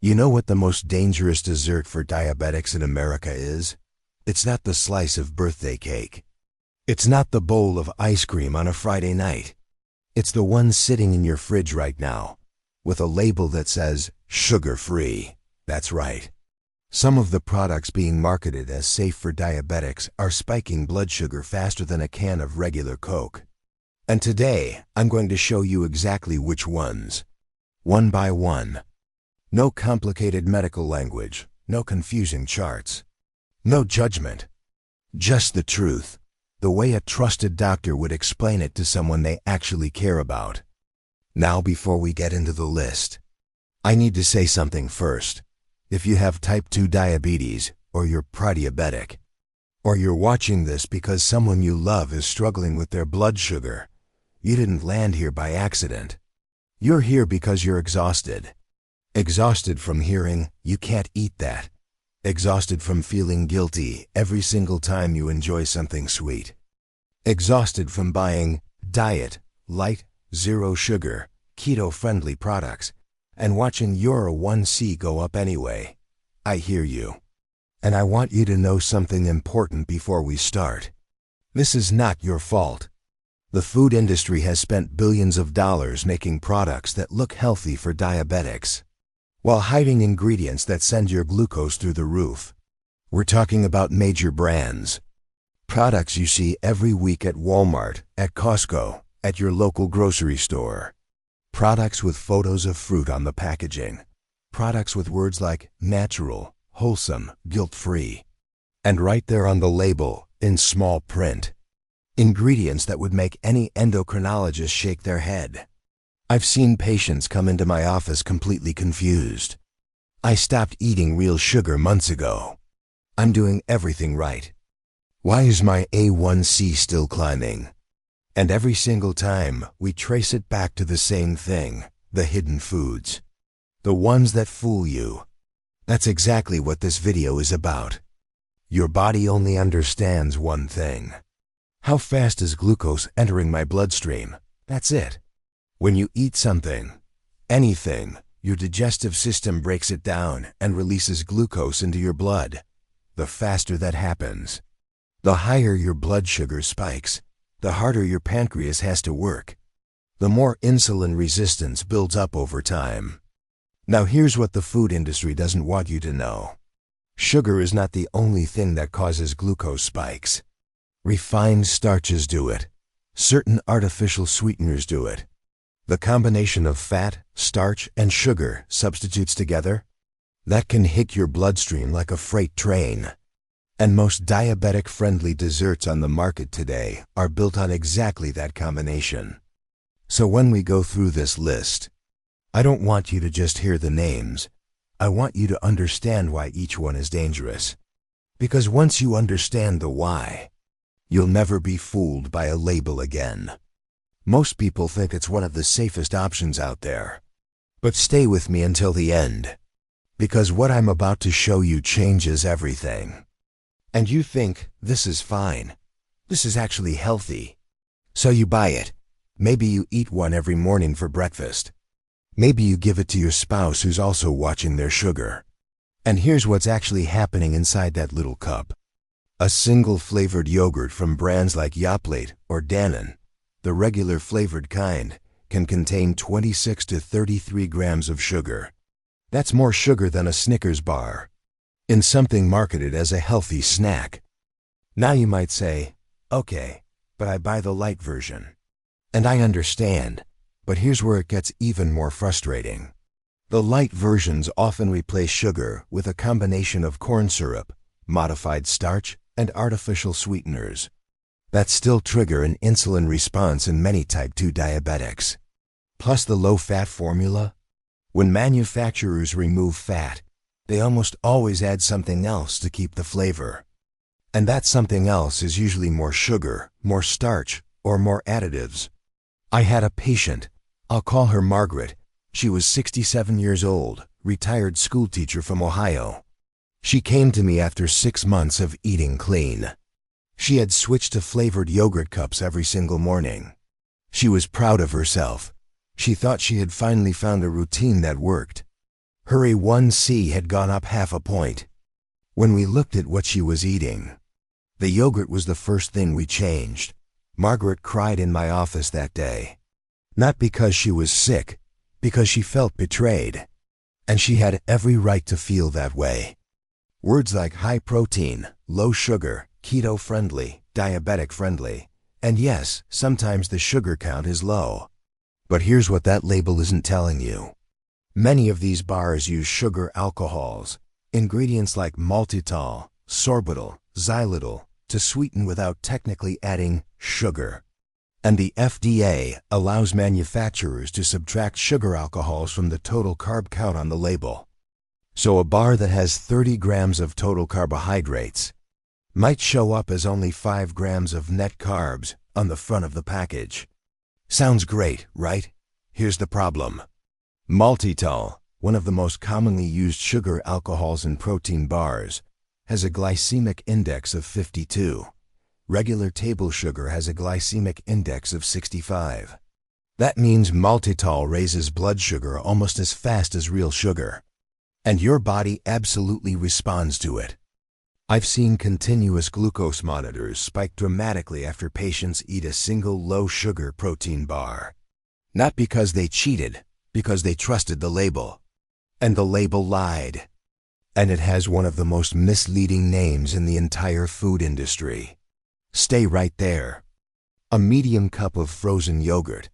You know what the most dangerous dessert for diabetics in America is? It's not the slice of birthday cake. It's not the bowl of ice cream on a Friday night. It's the one sitting in your fridge right now, with a label that says, sugar-free. That's right. Some of the products being marketed as safe for diabetics are spiking blood sugar faster than a can of regular Coke. And today, I'm going to show you exactly which ones. One by one. No complicated medical language, no confusing charts. No judgment. Just the truth, the way a trusted doctor would explain it to someone they actually care about. Now, before we get into the list, I need to say something first. If you have type 2 diabetes, or you're pre-diabetic, or you're watching this because someone you love is struggling with their blood sugar, you didn't land here by accident. You're here because you're exhausted. Exhausted from hearing, you can't eat that. Exhausted from feeling guilty every single time you enjoy something sweet. Exhausted from buying diet, light, zero sugar, keto-friendly products, and watching your A1C go up anyway. I hear you. And I want you to know something important before we start. This is not your fault. The food industry has spent billions of dollars making products that look healthy for diabetics, while hiding ingredients that send your glucose through the roof. We're talking about major brands. Products you see every week at Walmart, at Costco, at your local grocery store. Products with photos of fruit on the packaging. Products with words like natural, wholesome, guilt-free. And right there on the label, in small print, ingredients that would make any endocrinologist shake their head. I've seen patients come into my office completely confused. I stopped eating real sugar months ago. I'm doing everything right. Why is my A1C still climbing? And every single time, we trace it back to the same thing, the hidden foods. The ones that fool you. That's exactly what this video is about. Your body only understands one thing. How fast is glucose entering my bloodstream? That's it. When you eat something, anything, your digestive system breaks it down and releases glucose into your blood. The faster that happens, the higher your blood sugar spikes, the harder your pancreas has to work. The more insulin resistance builds up over time. Now here's what the food industry doesn't want you to know. Sugar is not the only thing that causes glucose spikes. Refined starches do it. Certain artificial sweeteners do it. The combination of fat, starch, and sugar substitutes together, that can hit your bloodstream like a freight train. And most diabetic-friendly desserts on the market today are built on exactly that combination. So when we go through this list, I don't want you to just hear the names. I want you to understand why each one is dangerous. Because once you understand the why, you'll never be fooled by a label again. Most people think it's one of the safest options out there. But stay with me until the end, because what I'm about to show you changes everything. And you think, this is fine. This is actually healthy. So you buy it. Maybe you eat one every morning for breakfast. Maybe you give it to your spouse who's also watching their sugar. And here's what's actually happening inside that little cup. A single flavored yogurt from brands like Yoplait or Dannon, the regular flavored kind, can contain 26 to 33 grams of sugar. That's more sugar than a Snickers bar, in something marketed as a healthy snack. Now you might say, okay, but I buy the light version. And I understand, but here's where it gets even more frustrating. The light versions often replace sugar with a combination of corn syrup, modified starch, and artificial sweeteners that still trigger an insulin response in many type 2 diabetics. Plus the low-fat formula. When manufacturers remove fat, they almost always add something else to keep the flavor. And that something else is usually more sugar, more starch, or more additives. I had a patient, I'll call her Margaret. She was 67 years old, retired schoolteacher from Ohio. She came to me after 6 months of eating clean. She had switched to flavored yogurt cups every single morning. She was proud of herself. She thought she had finally found a routine that worked. Her A1C had gone up half a point. When we looked at what she was eating, the yogurt was the first thing we changed. Margaret cried in my office that day. Not because she was sick, because she felt betrayed. And she had every right to feel that way. Words like high protein, low sugar, keto friendly, diabetic friendly, and yes, sometimes the sugar count is low. But here's what that label isn't telling you. Many of these bars use sugar alcohols, ingredients like maltitol, sorbitol, xylitol, to sweeten without technically adding sugar. And the FDA allows manufacturers to subtract sugar alcohols from the total carb count on the label. So a bar that has 30 grams of total carbohydrates might show up as only 5 grams of net carbs on the front of the package. Sounds great, right? Here's the problem. Maltitol, one of the most commonly used sugar alcohols in protein bars, has a glycemic index of 52. Regular table sugar has a glycemic index of 65. That means maltitol raises blood sugar almost as fast as real sugar. And your body absolutely responds to it. I've seen continuous glucose monitors spike dramatically after patients eat a single low-sugar protein bar. Not because they cheated, because they trusted the label. And the label lied. And it has one of the most misleading names in the entire food industry. Stay right there. A medium cup of frozen yogurt,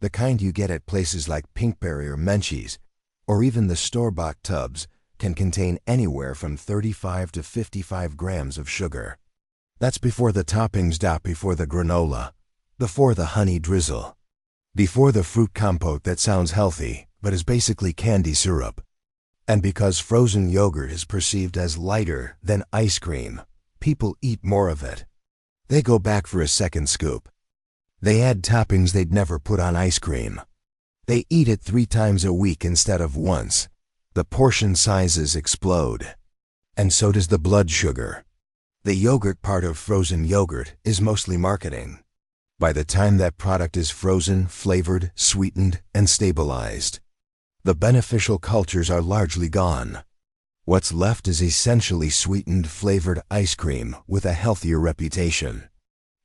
the kind you get at places like Pinkberry or Menchie's, or even the store-bought tubs, can contain anywhere from 35 to 55 grams of sugar. That's before the toppings, before the granola, before the honey drizzle, before the fruit compote that sounds healthy but is basically candy syrup. And because frozen yogurt is perceived as lighter than ice cream, people eat more of it. They go back for a second scoop. They add toppings they'd never put on ice cream. They eat it 3 times a week instead of once. The portion sizes explode. And so does the blood sugar. The yogurt part of frozen yogurt is mostly marketing. By the time that product is frozen, flavored, sweetened, and stabilized, the beneficial cultures are largely gone. What's left is essentially sweetened, flavored ice cream with a healthier reputation.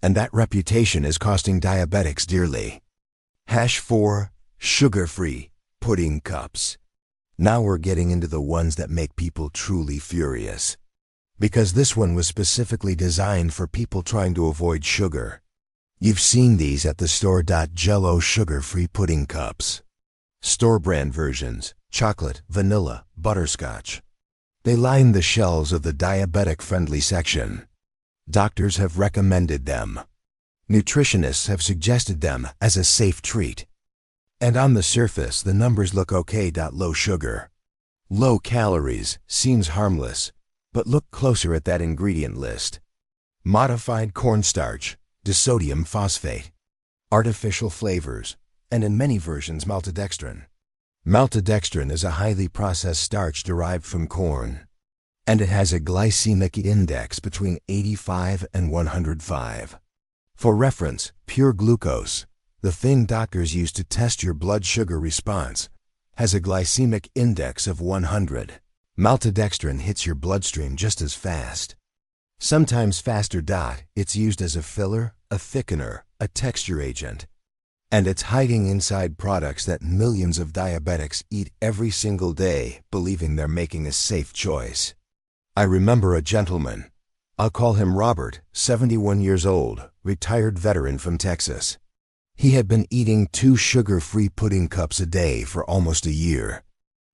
And that reputation is costing diabetics dearly. #4 Sugar-free pudding cups. Now we're getting into the ones that make people truly furious. Because this one was specifically designed for people trying to avoid sugar. You've seen these at the store. Jell-O sugar-free pudding cups. Store brand versions, chocolate, vanilla, butterscotch. They line the shelves of the diabetic-friendly section. Doctors have recommended them. Nutritionists have suggested them as a safe treat. And on the surface, the numbers look okay. Low sugar, low calories seems harmless, but look closer at that ingredient list. Modified cornstarch, disodium phosphate, artificial flavors, and in many versions maltodextrin. Maltodextrin is a highly processed starch derived from corn, and it has a glycemic index between 85 and 105. For reference, pure glucose, the thing doctors use to test your blood sugar response, has a glycemic index of 100. Maltodextrin hits your bloodstream just as fast. Sometimes faster. It's used as a filler, a thickener, a texture agent. And it's hiding inside products that millions of diabetics eat every single day, believing they're making a safe choice. I remember a gentleman, I'll call him Robert, 71 years old, retired veteran from Texas. He had been eating 2 sugar-free pudding cups a day for almost a year.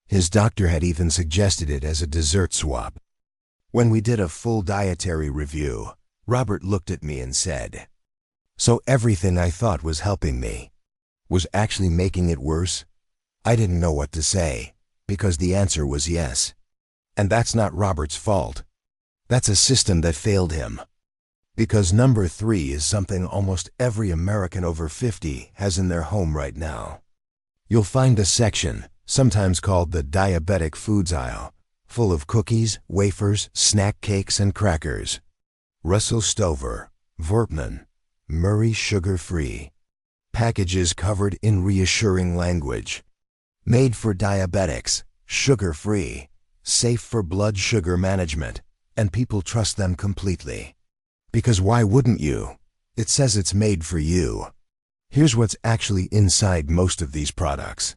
His doctor had even suggested it as a dessert swap. When we did a full dietary review, Robert looked at me and said, "So everything I thought was helping me was actually making it worse?" I didn't know what to say, because the answer was yes. And that's not Robert's fault. That's a system that failed him. Because number 3 is something almost every American over 50 has in their home right now. You'll find a section, sometimes called the diabetic foods aisle, full of cookies, wafers, snack cakes, and crackers. Russell Stover, Voortman, Murray sugar-free. Packages covered in reassuring language. Made for diabetics, sugar-free, safe for blood sugar management, and people trust them completely. Because why wouldn't you? It says it's made for you. Here's what's actually inside most of these products.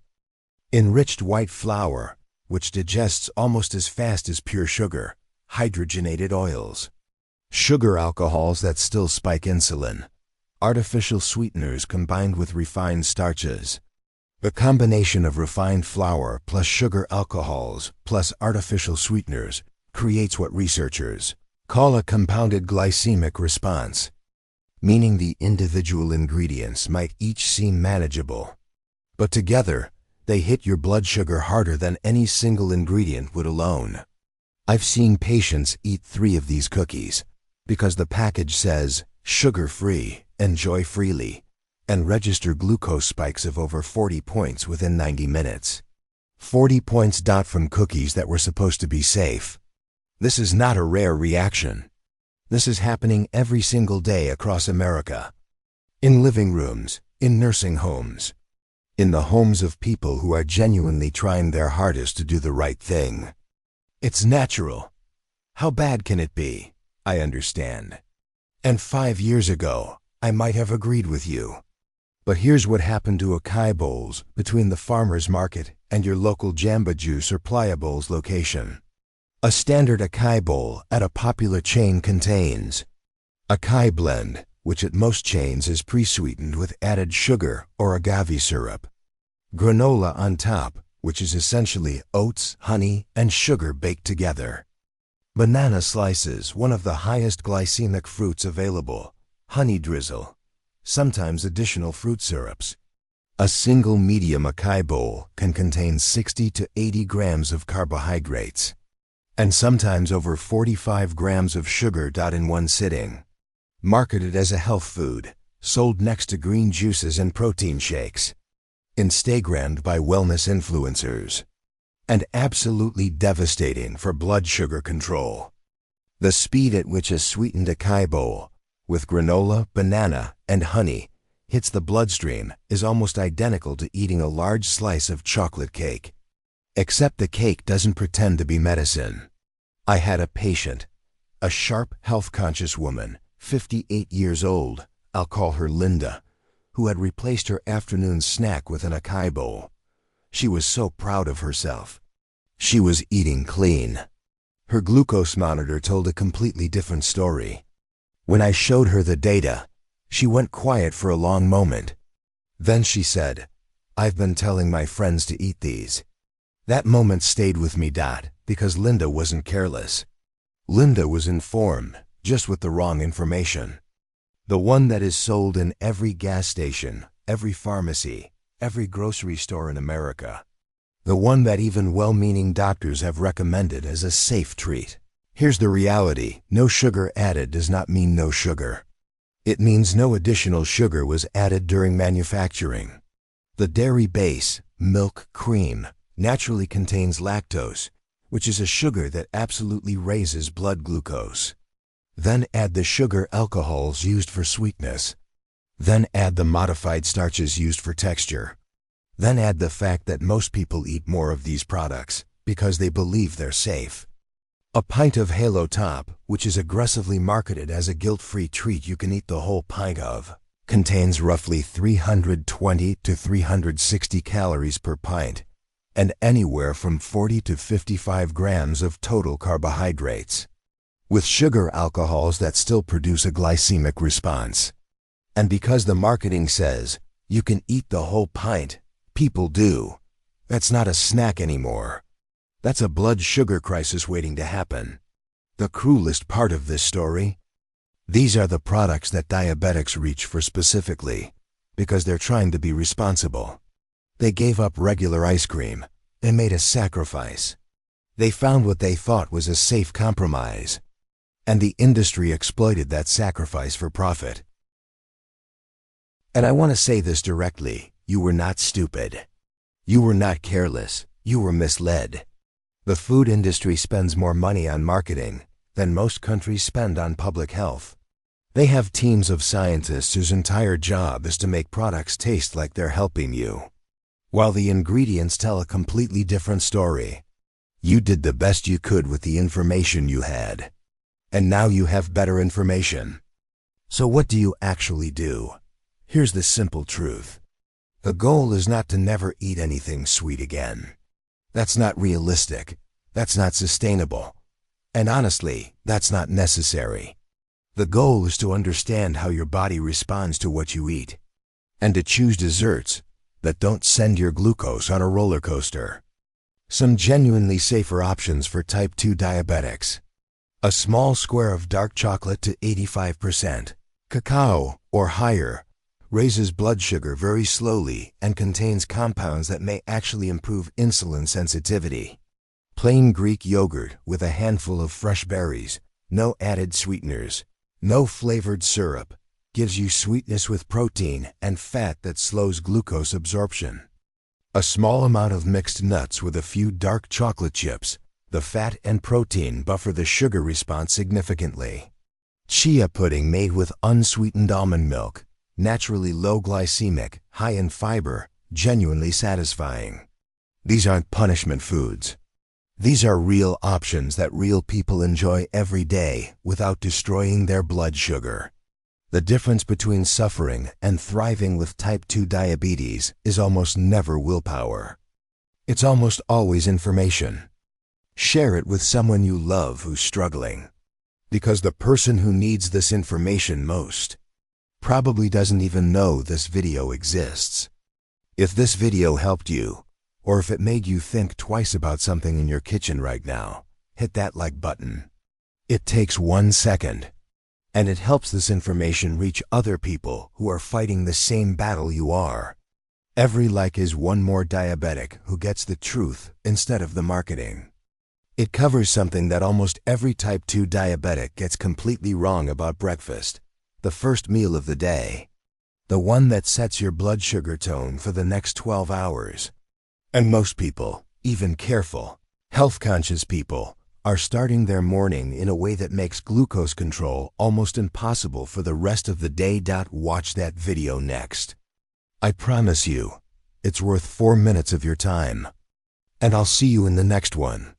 Enriched white flour, which digests almost as fast as pure sugar. Hydrogenated oils. Sugar alcohols that still spike insulin. Artificial sweeteners combined with refined starches. The combination of refined flour plus sugar alcohols plus artificial sweeteners creates what researchers call a compounded glycemic response, meaning the individual ingredients might each seem manageable, but together they hit your blood sugar harder than any single ingredient would alone. I've seen patients eat 3 of these cookies because the package says sugar-free, enjoy freely, and register glucose spikes of over 40 points within 90 minutes. 40 points from cookies that were supposed to be safe. This is not a rare reaction. This is happening every single day across America. In living rooms, in nursing homes, in the homes of people who are genuinely trying their hardest to do the right thing. It's natural. How bad can it be? I understand. And 5 years ago, I might have agreed with you. But here's what happened to acai bowls between the farmer's market and your local Jamba Juice or Playa Bowls location. A standard acai bowl at a popular chain contains acai blend, which at most chains is pre-sweetened with added sugar or agave syrup. Granola on top, which is essentially oats, honey, and sugar baked together. Banana slices, one of the highest glycemic fruits available. Honey drizzle. Sometimes additional fruit syrups. A single medium acai bowl can contain 60 to 80 grams of carbohydrates, and sometimes over 45 grams of sugar. In one sitting. Marketed as a health food, sold next to green juices and protein shakes. Instagrammed by wellness influencers. And absolutely devastating for blood sugar control. The speed at which a sweetened acai bowl, with granola, banana, and honey, hits the bloodstream is almost identical to eating a large slice of chocolate cake. Except the cake doesn't pretend to be medicine. I had a patient, a sharp, health-conscious woman, 58 years old, I'll call her Linda, who had replaced her afternoon snack with an acai bowl. She was so proud of herself. She was eating clean. Her glucose monitor told a completely different story. When I showed her the data, she went quiet for a long moment. Then she said, "I've been telling my friends to eat these." That moment stayed with me, because Linda wasn't careless. Linda was informed, just with the wrong information. The one that is sold in every gas station, every pharmacy, every grocery store in America. The one that even well-meaning doctors have recommended as a safe treat. Here's the reality: no sugar added does not mean no sugar. It means no additional sugar was added during manufacturing. The dairy base, milk, cream, naturally contains lactose, which is a sugar that absolutely raises blood glucose. Then add the sugar alcohols used for sweetness. Then add the modified starches used for texture. Then add the fact that most people eat more of these products because they believe they're safe. A pint of Halo Top, which is aggressively marketed as a guilt-free treat you can eat the whole pint of, contains roughly 320 to 360 calories per pint, and anywhere from 40 to 55 grams of total carbohydrates, with sugar alcohols that still produce a glycemic response. And because the marketing says you can eat the whole pint, people do. That's not a snack anymore. That's a blood sugar crisis waiting to happen. The cruelest part of this story? These are the products that diabetics reach for specifically, because they're trying to be responsible. They gave up regular ice cream. They made a sacrifice. They found what they thought was a safe compromise. And the industry exploited that sacrifice for profit. And I want to say this directly: you were not stupid. You were not careless. You were misled. The food industry spends more money on marketing than most countries spend on public health. They have teams of scientists whose entire job is to make products taste like they're helping you, while the ingredients tell a completely different story. You did the best you could with the information you had. And now you have better information. So what do you actually do? Here's the simple truth. The goal is not to never eat anything sweet again. That's not realistic. That's not sustainable. And honestly, that's not necessary. The goal is to understand how your body responds to what you eat, and to choose desserts that don't send your glucose on a roller coaster. Some genuinely safer options for type 2 diabetics. A small square of dark chocolate to 85% cacao or higher raises blood sugar very slowly and contains compounds that may actually improve insulin sensitivity. Plain Greek yogurt with a handful of fresh berries, no added sweeteners, no flavored syrup, gives you sweetness with protein and fat that slows glucose absorption. A small amount of mixed nuts with a few dark chocolate chips, the fat and protein buffer the sugar response significantly. Chia pudding made with unsweetened almond milk, naturally low glycemic, high in fiber, genuinely satisfying. These aren't punishment foods. These are real options that real people enjoy every day without destroying their blood sugar. The difference between suffering and thriving with type 2 diabetes is almost never willpower. It's almost always information. Share it with someone you love who's struggling, because the person who needs this information most probably doesn't even know this video exists. If this video helped you, or if it made you think twice about something in your kitchen right now, hit that like button. It takes 1 second, and it helps this information reach other people who are fighting the same battle you are. Every like is one more diabetic who gets the truth instead of the marketing. It covers something that almost every type 2 diabetic gets completely wrong about breakfast, the first meal of the day, the one that sets your blood sugar tone for the next 12 hours. And most people, even careful, health-conscious people, are starting their morning in a way that makes glucose control almost impossible for the rest of the day. Watch that video next. I promise you, it's worth 4 minutes of your time. And I'll see you in the next one.